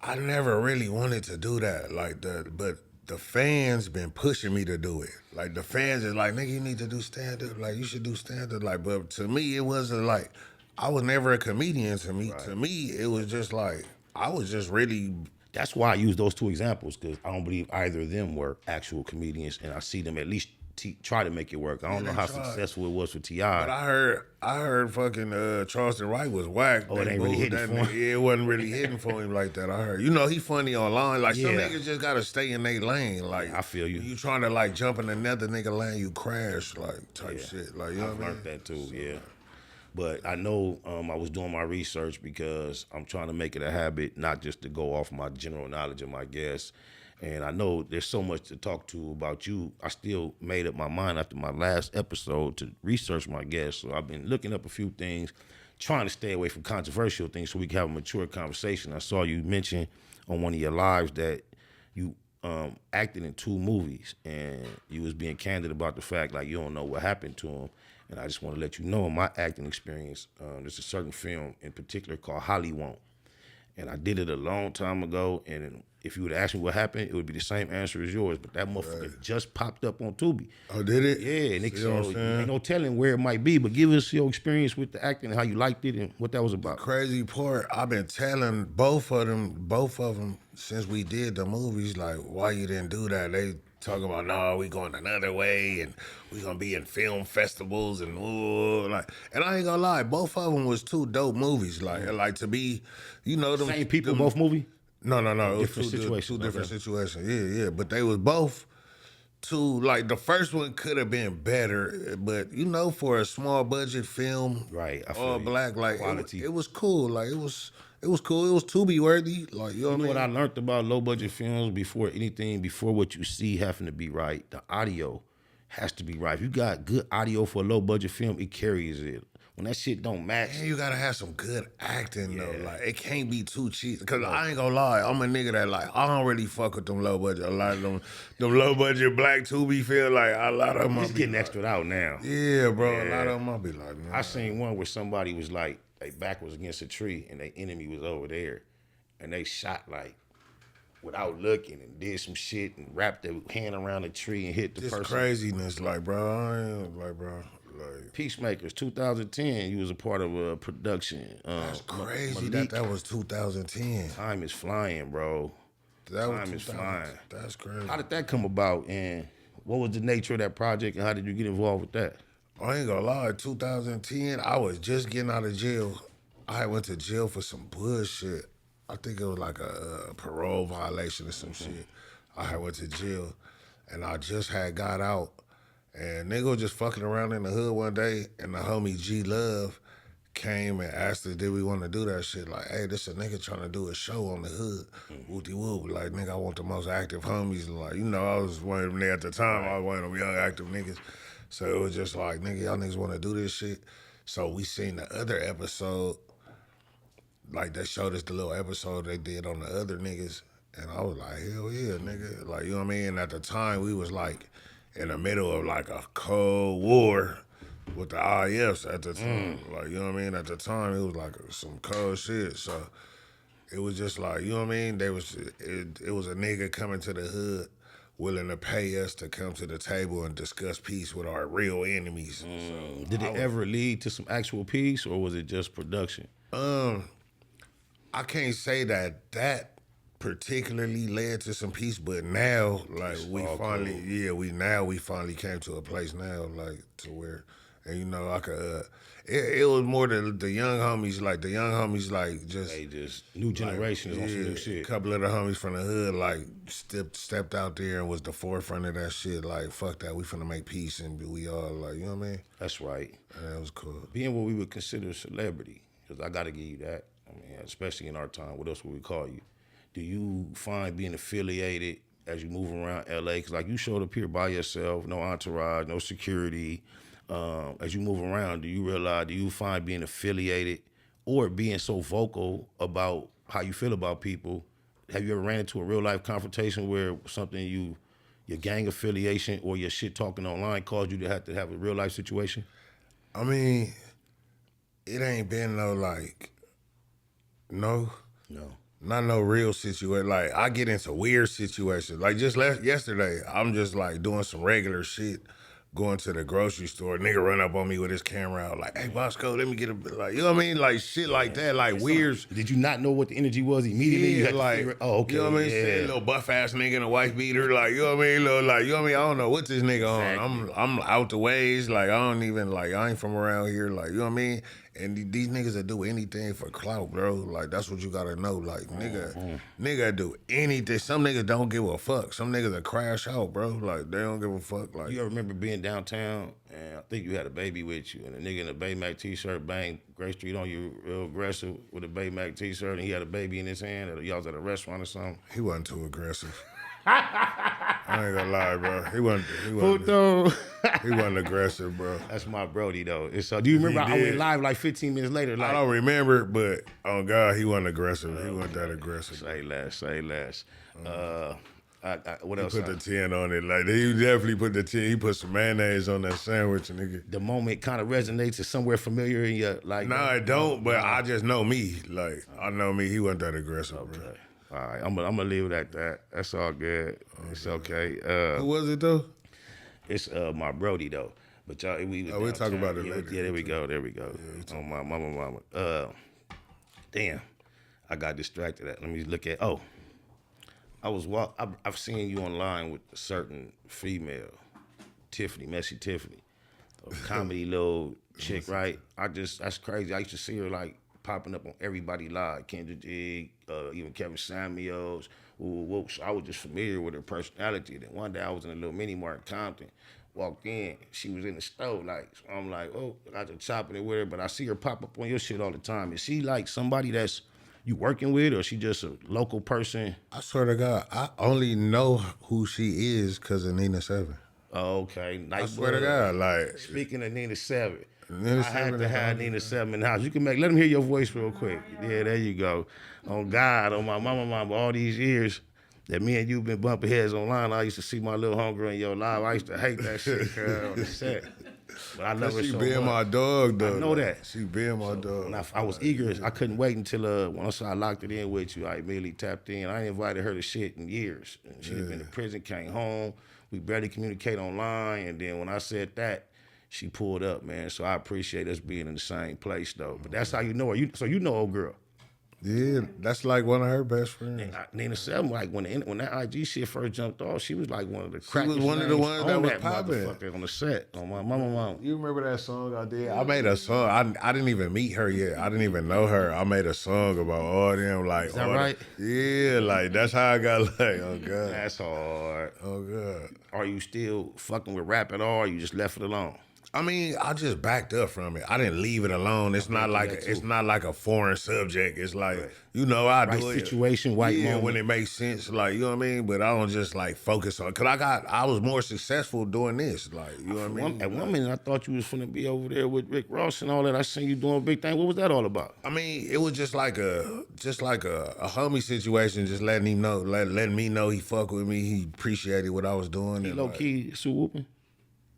I never really wanted to do that. But the fans been pushing me to do it. Like the fans is like, nigga, you need to do stand up. Like you should do stand up. Like, but to me, it wasn't like I was never a comedian. To me, it was just like I was just really. That's why I use those two examples, because I don't believe either of them were actual comedians, and I see them at least try to make it work. I don't know how successful it was for T.I. But I heard fucking Charleston White was whack. Oh, it ain't really hitting for him. Yeah, it wasn't really hitting for him like that. I heard. You know, he funny online. Like some niggas just gotta stay in their lane. Like I feel you. You trying to like jump in another nigga lane, you crash like type shit. Like you know I've what I mean? learned that too. Yeah. But I know I was doing my research because I'm trying to make it a habit, not just to go off my general knowledge of my guests. And I know there's so much to talk to about you. I still made up my mind after my last episode to research my guests. So I've been looking up a few things, trying to stay away from controversial things so we can have a mature conversation. I saw you mention on one of your lives that you acted in 2 movies, and you was being candid about the fact like you don't know what happened to him. And I just want to let you know in my acting experience, there's a certain film in particular called Hollywood. And I did it a long time ago, and if you would ask me what happened, it would be the same answer as yours. But that motherfucker just popped up on Tubi. Oh, did it? Yeah, and ain't no telling where it might be, but give us your experience with the acting, how you liked it, and what that was about. The crazy part, I've been telling both of them since we did the movies, like, why you didn't do that? They talking about, no, we going another way, and we gonna be in film festivals, and and I ain't gonna lie, both of them was 2 dope movies, like to be, you know, them same people, both movie. No, different situations. Two different situations. Yeah, but they was both 2. Like the first one could have been better, but you know, for a small budget film, right? All black, like quality. It was cool. Like it was cool. It was Tubi worthy. Like you know what I learned about low budget films before what you see having to be right, the audio has to be right. If you got good audio for a low budget film, it carries it. When that shit don't match, and you gotta have some good acting though. Like it can't be too cheap. Cause I ain't gonna lie, I'm a nigga that like I don't really fuck with them low budget. A lot of them low budget black Tubi feel like a lot of them. It's getting extra out now. Yeah, bro. A lot of them I'll be like, man. I seen one where somebody was like, their back was against a tree and their enemy was over there, and they shot like without looking and did some shit and wrapped their hand around the tree and hit the person. Craziness, like bro. I ain't like bro. Like Peacemakers, 2010. You was a part of a production. That's crazy. That was 2010. Time is flying, bro. Time is flying. That's crazy. How did that come about, and what was the nature of that project, and how did you get involved with that? I ain't gonna lie. 2010, I was just getting out of jail. I went to jail for some bullshit. I think it was like a parole violation or some shit. I went to jail, and I just had got out. And nigga was just fucking around in the hood one day, and the homie G Love came and asked us, did we want to do that shit? Like, hey, this a nigga trying to do a show on the hood. Whoop-de-whoop. Like, nigga, I want the most active homies. Like, you know, I was one of them there at the time. I was one of them young active niggas. So it was just like, nigga, y'all niggas want to do this shit? So we seen the other episode. Like, they showed us the little episode they did on the other niggas. And I was like, hell yeah, nigga. Like, you know what I mean? And at the time, we was like, in the middle of like a Cold War with the IFs at the time. Like, you know what I mean? At the time, it was like some cold shit. So it was just like, you know what I mean? It was a nigga coming to the hood willing to pay us to come to the table and discuss peace with our real enemies. So did it ever lead to some actual peace, or was it just production? I can't say that particularly led to some peace, but now like we finally came to a place now like to where, and you know I could it was more the young homies like just new generations on some new shit. A couple of the homies from the hood like stepped out there and was the forefront of that shit. Like fuck that, we finna make peace and we all like, you know what I mean? That's right. And that was cool. Being what we would consider a celebrity, because I gotta give you that. I mean, especially in our time, what else would we call you? Do you find being affiliated as you move around LA? Because like you showed up here by yourself, no entourage, no security. As you move around, do you find being affiliated or being so vocal about how you feel about people? Have you ever ran into a real life confrontation where something your gang affiliation or your shit talking online caused you to have a real life situation? I mean, it ain't been no like, no. Not no real situation. Like, I get into weird situations. Like, just yesterday, I'm just, like, doing some regular shit, going to the grocery store. Nigga run up on me with his camera out, like, hey, Boskoe, let me get a, like, you know what I mean? Like, shit like that, like, weird. Did you not know what the energy was immediately? Yeah, You had like, to figure, oh, okay, you know what I mean? Say, little buff-ass nigga in a white beater, like, you know what I mean? Little, like, you know what I mean? I don't know what this nigga on. I'm out the ways, like, I don't even, like, I ain't from around here, like, you know what I mean? And these niggas that do anything for clout, bro. Like, that's what you gotta know. Like, nigga do anything. Some niggas don't give a fuck. Some niggas that crash out, bro. Like, they don't give a fuck. Like, You ever remember being downtown and I think you had a baby with you and a nigga in a Baymax t-shirt bang Gray Street on you real aggressive with a Baymax t-shirt and he had a baby in his hand or y'all was at a restaurant or something? he wasn't too aggressive. I ain't gonna lie, bro. He wasn't aggressive, bro. That's my Brody though. Do you remember I went live like 15 minutes later? Like, I don't remember, but oh God, he wasn't aggressive. He wasn't that aggressive. Say less. What else? He put the 10 on it. Like, he definitely put the 10. He put some mayonnaise on that sandwich, nigga. The moment kind of resonates. It's somewhere familiar in your like. No, it don't. But I just know me. Like, I know me. He wasn't that aggressive, bro. All right, I'm gonna leave it at that. That's all good. It's okay. Who was it though? It's my Brody though. But y'all, we'll talk about it later. Yeah, there we go. Yeah, on my mama. Damn, I got distracted. Let me look at. Oh, I've seen you online with a certain female, Tiffany, Messy Tiffany, a comedy little chick, right? That's crazy. I used to see her like popping up on everybody live, Kendra Jig, even Kevin Samuels. So I was just familiar with her personality. Then one day I was in a little mini mart in Compton, walked in, she was in the stove, like, so I'm like, oh, I just chopping it with her, but I see her pop up on your shit all the time. Is she like somebody that's you working with, or is she just a local person? I swear to God, I only know who she is because of Nina 7. Oh, okay. I swear to God, like. Speaking of Nina 7, Nina I had 7 to have Nina 7 in the house. You can let them hear your voice real quick. Yeah, there you go. On God, on my mama, all these years that me and you been bumping heads online, I used to see my little homegirl in your live. I used to hate that shit, girl, on the set. But I love her so much. She being my dog, though. I know that. She being my dog. And I was eager. I couldn't wait until once I locked it in with you, I immediately tapped in. I ain't invited her to shit in years. And she had been in prison, came home. We barely communicate online. And then when I said that, she pulled up, man. So I appreciate us being in the same place, though. But that's how you know her. So you know old girl. Yeah, that's like one of her best friends. Nina 7, like when that IG shit first jumped off, she was like one of the She was one of the ones that was popping on the set. On my mama. You remember that song I did? I made a song. I didn't even meet her yet. I didn't even know her. I made a song about all them. Like, is that right? Yeah, like that's how I got like, oh God. That's hard. Oh God. Are you still fucking with rap at all, or you just left it alone? I mean, I just backed up from it. I didn't leave it alone. It's not like a foreign subject. It's like, you know, I do it. Situation, white moment. When it makes sense, like, you know what I mean? But I don't just like focus on it. Cause I was more successful doing this. Like, you know what I mean? At one minute I thought you was finna be over there with Rick Ross and all that. I seen you doing a big thing. What was that all about? I mean, it was just like a homie situation, just letting him know, letting me know he fuck with me. He appreciated what I was doing. He low key Sue whooping.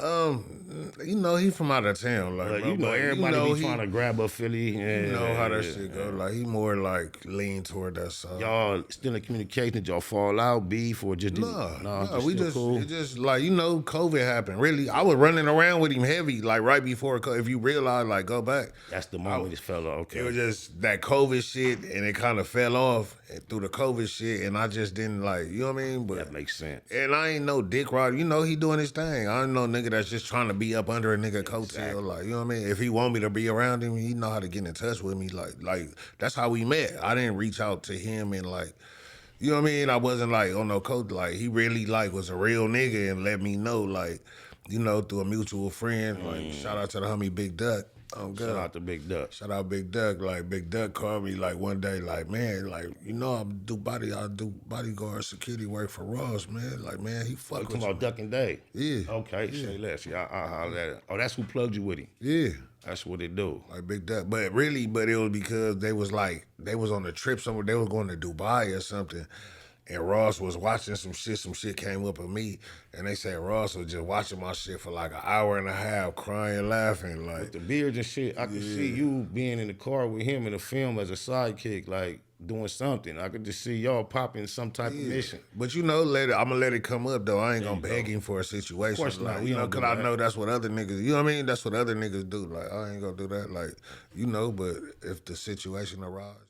You know, he from out of town. Like, you know, everybody be trying to grab a Philly. You know how that shit go. Like, he more like lean toward that side. Y'all still in communication? Did y'all fall out, beef, or just no, we just cool? It just like, you know, COVID happened. Really, I was running around with him heavy, like right before. If you realize, like, go back. That's the moment it fell off. Okay, it was just that COVID shit, and it kind of fell off through the COVID shit, and I just didn't like, you know what I mean? But that makes sense. And I ain't no dick rider. You know, he doing his thing. I ain't no nigga that's just trying to be up under a nigga coattail. Exactly. Like, you know what I mean? If he want me to be around him, he know how to get in touch with me. Like that's how we met. I didn't reach out to him and like, you know what I mean? I wasn't like on no coat. Like, he really like was a real nigga and let me know, like, you know, through a mutual friend. Like, shout out to the homie Big Duck. Oh, God. Shout out to Big Duck. Shout out Big Duck. Like, Big Duck called me like one day, like, man, like, you know, I do bodyguard security work for Ross, man. Like, man, he fuck with you. Talking about Duck and Day. Yeah. Okay, say less. Yeah, I'll holler at it. Oh, that's who plugged you with him. Yeah. That's what they do. Like Big Duck. But it was because they was on a trip somewhere. They was going to Dubai or something. And Ross was watching some shit came up with me, and they said Ross was just watching my shit for like an hour and a half, crying, laughing. Like, with the beard and shit, I could see you being in the car with him in the film as a sidekick. Like, doing something. I could just see y'all popping some type of mission. But you know, I'm gonna let it come up though. I ain't There gonna you beg go. him for a situation. Of course not. Like, We you know, don't do cause I that. know that's what other niggas. You know what I mean? That's what other niggas do. Like, I ain't gonna do that. Like, you know, but if the situation arises.